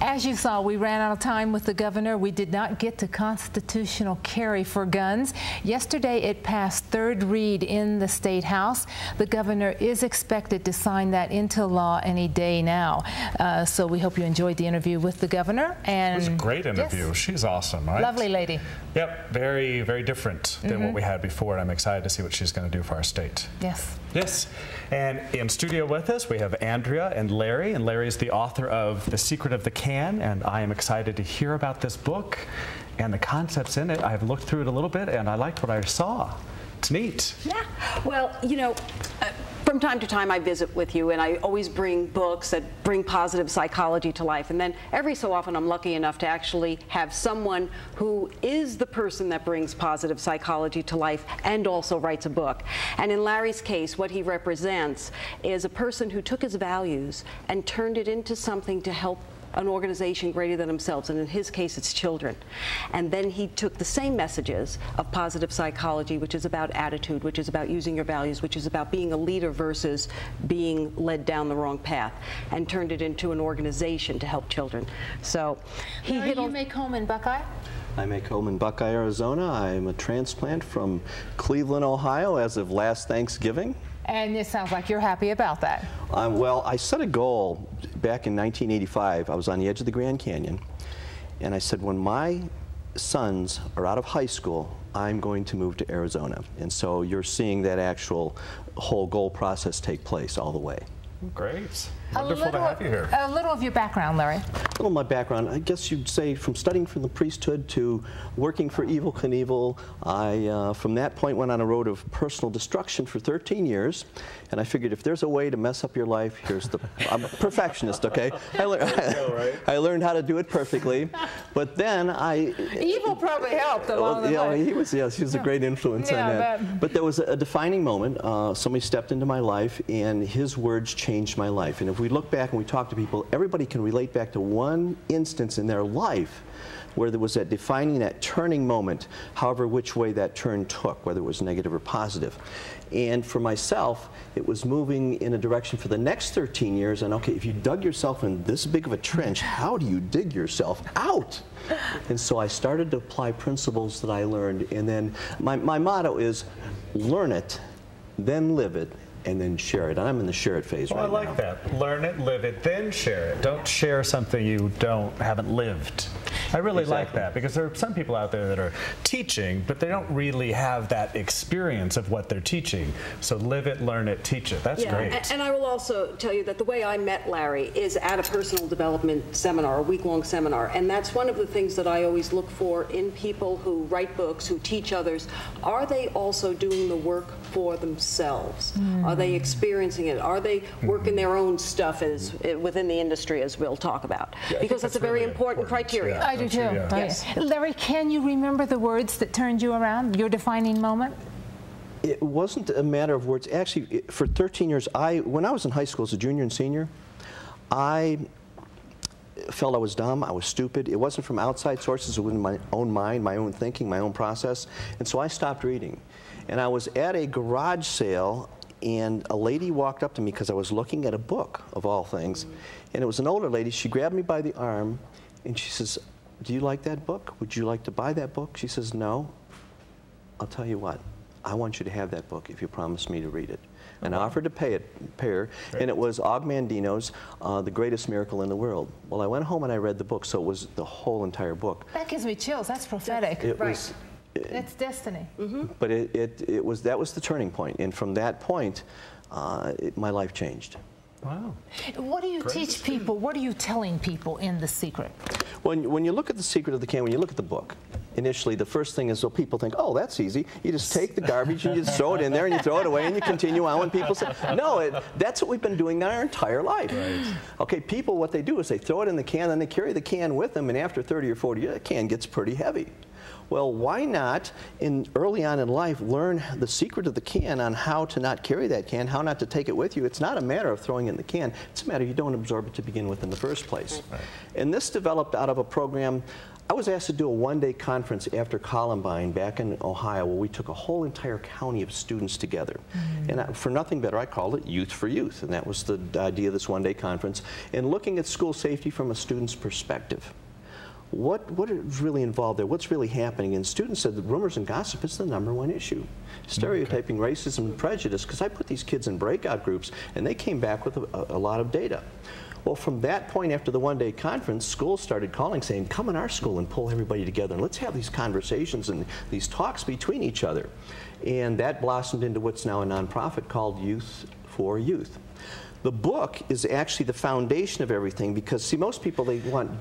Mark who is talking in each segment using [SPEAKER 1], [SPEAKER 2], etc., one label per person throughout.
[SPEAKER 1] As you saw, we ran out of time with the governor. We did not get to constitutional carry for guns. Yesterday, it passed third read in the State House. The governor is expected to sign that into law any day now. So we hope you enjoyed the interview with the governor. And
[SPEAKER 2] it was a great interview. Yes. She's awesome, right?
[SPEAKER 1] Lovely lady.
[SPEAKER 2] Yep, very, very different than what we had before. And I'm excited to see what she's going to do for our state.
[SPEAKER 1] Yes.
[SPEAKER 2] Yes. And in studio with us, we have Andrea and Larry. And Larry is the author of The Secret of the Can. And I am excited to hear about this book and the concepts in it. I've looked through it a little bit, and I liked what I saw. It's neat.
[SPEAKER 3] Yeah. Well, you know, from time to time I visit with you, and I always bring books that bring positive psychology to life. And then every so often I'm lucky enough to actually have someone who is the person that brings positive psychology to life and also writes a book. And in Larry's case, what he represents is a person who took his values and turned it into something to help an organization greater than themselves, and in his case it's children. And then he took the same messages of positive psychology, which is about attitude, which is about using your values, which is about being a leader versus being led down the wrong path, and turned it into an organization to help children. So
[SPEAKER 1] you make home in Buckeye?
[SPEAKER 4] I make home in Buckeye, Arizona. I'm a transplant from Cleveland, Ohio as of last Thanksgiving.
[SPEAKER 1] And it sounds like you're happy about that.
[SPEAKER 4] Well, I set a goal back in 1985. I was on the edge of the Grand Canyon, and I said, when my sons are out of high school, I'm going to move to Arizona. And so you're seeing that actual whole goal process take place all the way.
[SPEAKER 2] Great. Wonderful to have you here.
[SPEAKER 1] A little of your background, Larry.
[SPEAKER 4] A little of my background, I guess you'd say from studying for the priesthood to working for Evel Knievel. I, from that point, went on a road of personal destruction for 13 years. And I figured if there's a way to mess up your life, here's the... I'm a perfectionist, okay? I learned how to do it perfectly. But then
[SPEAKER 1] Evel probably helped along the way.
[SPEAKER 4] He was a great influence on that. But there was a defining moment. Somebody stepped into my life, and his words changed my life. And if we look back and we talk to people, everybody can relate back to one instance in their life where there was that defining, that turning moment, however which way that turn took, whether it was negative or positive. And for myself, it was moving in a direction for the next 13 years, and okay, if you dug yourself in this big of a trench, how do you dig yourself out? And so I started to apply principles that I learned, and then my motto is, learn it, then live it, and then share it. And I'm in the share it phase right now.
[SPEAKER 2] I like that. Learn it, live it, then share it. Don't share something you haven't lived. I really like that, because there are some people out there that are teaching, but they don't really have that experience of what they're teaching. So live it, learn it, teach it. That's great.
[SPEAKER 3] And I will also tell you that the way I met Larry is at a personal development seminar, a week-long seminar. And that's one of the things that I always look for in people who write books, who teach others. Are they also doing the work for themselves? Are they experiencing it? Are they working their own stuff within the industry, as we'll talk about?
[SPEAKER 4] Yeah,
[SPEAKER 3] because that's a very important criteria.
[SPEAKER 1] Yeah, I do too.
[SPEAKER 2] Yeah.
[SPEAKER 1] Yes. Larry, can you remember the words that turned you around, your defining moment?
[SPEAKER 4] It wasn't a matter of words. Actually, for 13 years, when I was in high school as a junior and senior, I felt I was dumb, I was stupid. It wasn't from outside sources, it was in my own mind, my own thinking, my own process. And so I stopped reading. And I was at a garage sale, and a lady walked up to me because I was looking at a book, of all things. And it was an older lady. She grabbed me by the arm, and she says, "Do you like that book? Would you like to buy that book?" She says, "No. I'll tell you what. I want you to have that book if you promise me to read it." And I offered to pay her, and it was Og Mandino's The Greatest Miracle in the World. Well, I went home and I read the book, so it was the whole entire book.
[SPEAKER 1] That gives me chills. That's prophetic. It's destiny.
[SPEAKER 4] But that was the turning point, and from that point, my life changed.
[SPEAKER 2] Wow.
[SPEAKER 1] What do you teach people? What are you telling people in The Secret?
[SPEAKER 4] When you look at The Secret of the Can, when you look at the book, initially the first thing is, well, people think, oh, that's easy. You just take the garbage and you just throw it in there and you throw it away and you continue on. When people say, no, that's what we've been doing our entire life. Right. Okay, people, what they do is they throw it in the can and they carry the can with them, and after 30 or 40 years, the can gets pretty heavy. Well, why not, early on in life, learn the secret of the can on how to not carry that can, how not to take it with you? It's not a matter of throwing it in the can. It's a matter of you don't absorb it to begin with in the first place. Right. And this developed out of a program I was asked to do a one-day conference after Columbine back in Ohio where we took a whole entire county of students together. And for nothing better, I called it Youth for Youth. And that was the idea of this one-day conference. And looking at school safety from a student's perspective. What is really involved there? What's really happening? And students said that rumors and gossip is the #1 issue. Stereotyping, racism, and prejudice, because I put these kids in breakout groups, and they came back with a lot of data. Well, from that point after the one-day conference, schools started calling saying, come in our school and pull everybody together, and let's have these conversations and these talks between each other. And that blossomed into what's now a nonprofit called Youth for Youth. The book is actually the foundation of everything because, see, most people, they want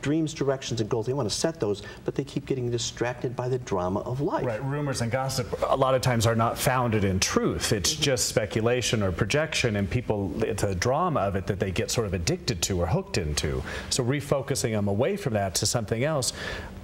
[SPEAKER 4] dreams, directions, and goals. They want to set those, but they keep getting distracted by the drama of life.
[SPEAKER 2] Right. Rumors and gossip a lot of times are not founded in truth. It's just speculation or projection, and people, it's a drama of it that they get sort of addicted to or hooked into. So refocusing them away from that to something else,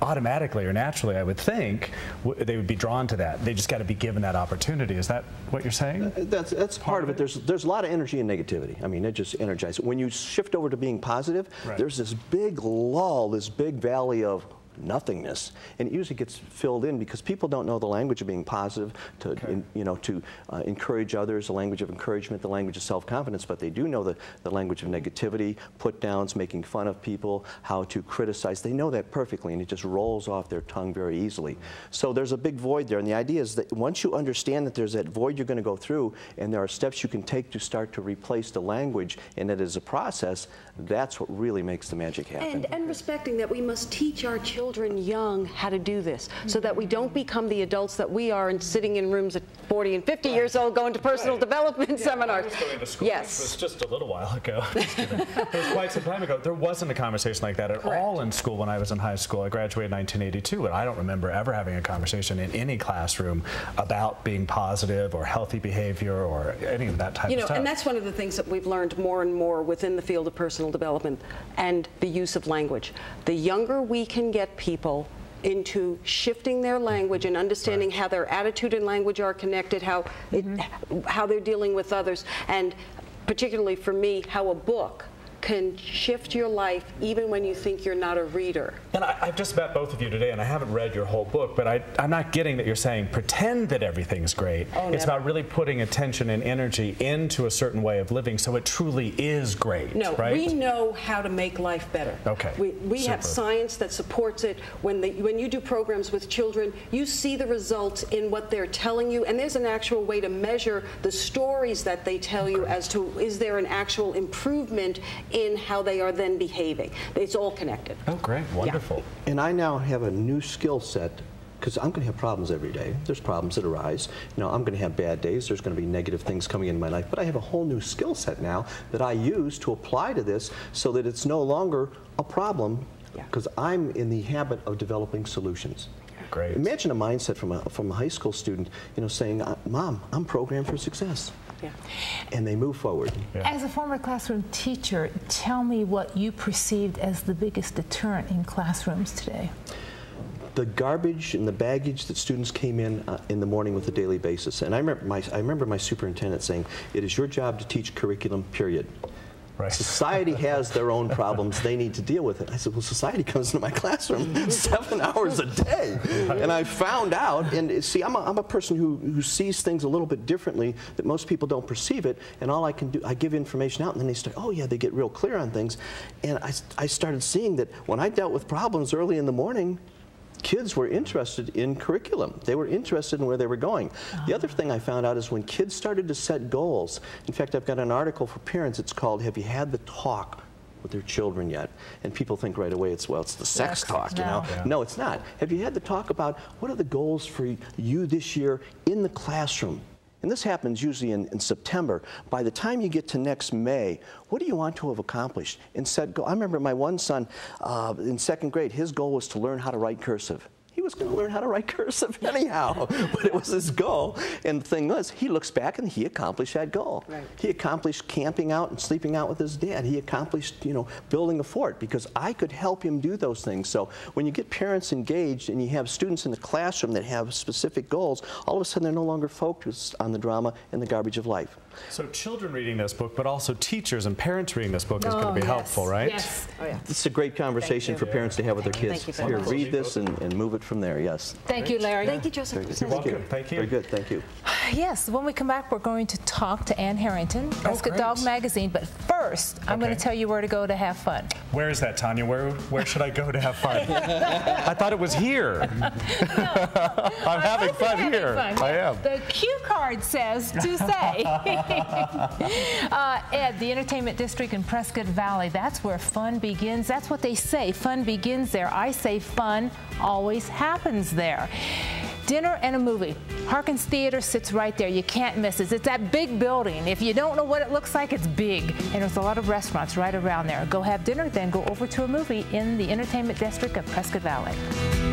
[SPEAKER 2] automatically or naturally, I would think, they would be drawn to that. They just got to be given that opportunity. Is that what you're saying?
[SPEAKER 4] That's part of it. There's a lot of energy and negativity. I mean, it just energizes. When you shift over to being positive, there's this big lull, this big valley of nothingness, and it usually gets filled in because people don't know the language of being positive, to encourage others, the language of encouragement, the language of self-confidence, but they do know the language of negativity, put-downs, making fun of people, how to criticize. They know that perfectly, and it just rolls off their tongue very easily. So there's a big void there, and the idea is that once you understand that there's that void you're going to go through, and there are steps you can take to start to replace the language, and it is a process, that's what really makes the magic happen.
[SPEAKER 3] And respecting that we must teach our children young how to do this so that we don't become the adults that we are and sitting in rooms at 40 and 50 years old going to personal development seminars.
[SPEAKER 2] I was going to school.
[SPEAKER 3] Yes.
[SPEAKER 2] It was just a little while ago. It was quite some time ago. There wasn't a conversation like that at all in school when I was in high school. I graduated in 1982, and I don't remember ever having a conversation in any classroom about being positive or healthy behavior or any of that type of stuff.
[SPEAKER 3] And that's one of the things that we've learned more and more within the field of personal development and the use of language. The younger we can get people into shifting their language and understanding how their attitude and language are connected, how they're dealing with others, and particularly for me, how a book can shift your life even when you think you're not a reader.
[SPEAKER 2] And I've just met both of you today, and I haven't read your whole book, but I'm not getting that you're saying pretend that everything's great. It's about really putting attention and energy into a certain way of living so it truly is great.
[SPEAKER 3] No,
[SPEAKER 2] right?
[SPEAKER 3] We know how to make life better.
[SPEAKER 2] Okay.
[SPEAKER 3] We have science that supports it. When you do programs with children, you see the results in what they're telling you, and there's an actual way to measure the stories that they tell you as to is there an actual improvement in how they are then behaving. It's all connected.
[SPEAKER 2] Oh, great. Wonderful.
[SPEAKER 4] Yeah. And I now have a new skill set because I'm going to have problems every day. There's problems that arise. You know, I'm going to have bad days. There's going to be negative things coming in my life. But I have a whole new skill set now that I use to apply to this so that it's no longer a problem because I'm in the habit of developing solutions.
[SPEAKER 2] Great.
[SPEAKER 4] Imagine a mindset from a high school student, saying, "Mom, I'm programmed for success." Yeah. And they move forward.
[SPEAKER 1] Yeah. As a former classroom teacher, tell me what you perceived as the biggest deterrent in classrooms today.
[SPEAKER 4] The garbage and the baggage that students came in the morning with a daily basis. And I remember my superintendent saying, "It is your job to teach curriculum, period." Right. Society has their own problems. They need to deal with it. I said, well, society comes into my classroom 7 hours a day. And I found out, and see, I'm a person who sees things a little bit differently, that most people don't perceive it, and all I can do, I give information out, and then they start, oh yeah, they get real clear on things. And I started seeing that when I dealt with problems early in the morning, kids were interested in curriculum. They were interested in where they were going. The other thing I found out is when kids started to set goals, in fact, I've got an article for parents, it's called, "Have you had the talk with their children yet?" And people think right away it's the sex talk, you know? Yeah. No, it's not. Have you had the talk about what are the goals for you this year in the classroom? And this happens usually in September. By the time you get to next May, what do you want to have accomplished? And set goal. I remember my one son in 2nd grade, his goal was to learn how to write cursive. He was going to learn how to write cursive anyhow, but it was his goal. And the thing was, he looks back and he accomplished that goal.
[SPEAKER 3] Right.
[SPEAKER 4] He accomplished camping out and sleeping out with his dad. He accomplished, you know, building a fort because I could help him do those things. So when you get parents engaged and you have students in the classroom that have specific goals, all of a sudden they're no longer focused on the drama and the garbage of life.
[SPEAKER 2] So children reading this book, but also teachers and parents reading this book is going to be helpful, right?
[SPEAKER 1] Yes.
[SPEAKER 3] Oh, yeah.
[SPEAKER 4] It's a great conversation for parents to have with their kids.
[SPEAKER 3] Thank you so
[SPEAKER 4] Here,
[SPEAKER 3] much.
[SPEAKER 4] read this and move it from there, yes.
[SPEAKER 1] Thank you, Larry.
[SPEAKER 3] Thank you, Joseph.
[SPEAKER 4] Very good.
[SPEAKER 2] You're welcome. Thank you.
[SPEAKER 4] Very good, thank you.
[SPEAKER 1] Yes, when we come back, we're going to talk to Ann Harrington, Prescott
[SPEAKER 2] great.
[SPEAKER 1] Dog Magazine. But first, I'm going to tell you where to go to have fun.
[SPEAKER 2] Where is that, Tanya? Where should I go to have fun? I thought it was here. I'm having fun here. I am.
[SPEAKER 1] The cue card says to say. Ed, the entertainment district in Prescott Valley, that's where fun begins. That's what they say. Fun begins there. I say fun always happens there. Dinner and a movie. Harkins Theater sits right there. You can't miss it. It's that big building. If you don't know what it looks like, it's big. And there's a lot of restaurants right around there. Go have dinner, then go over to a movie in the entertainment district of Prescott Valley.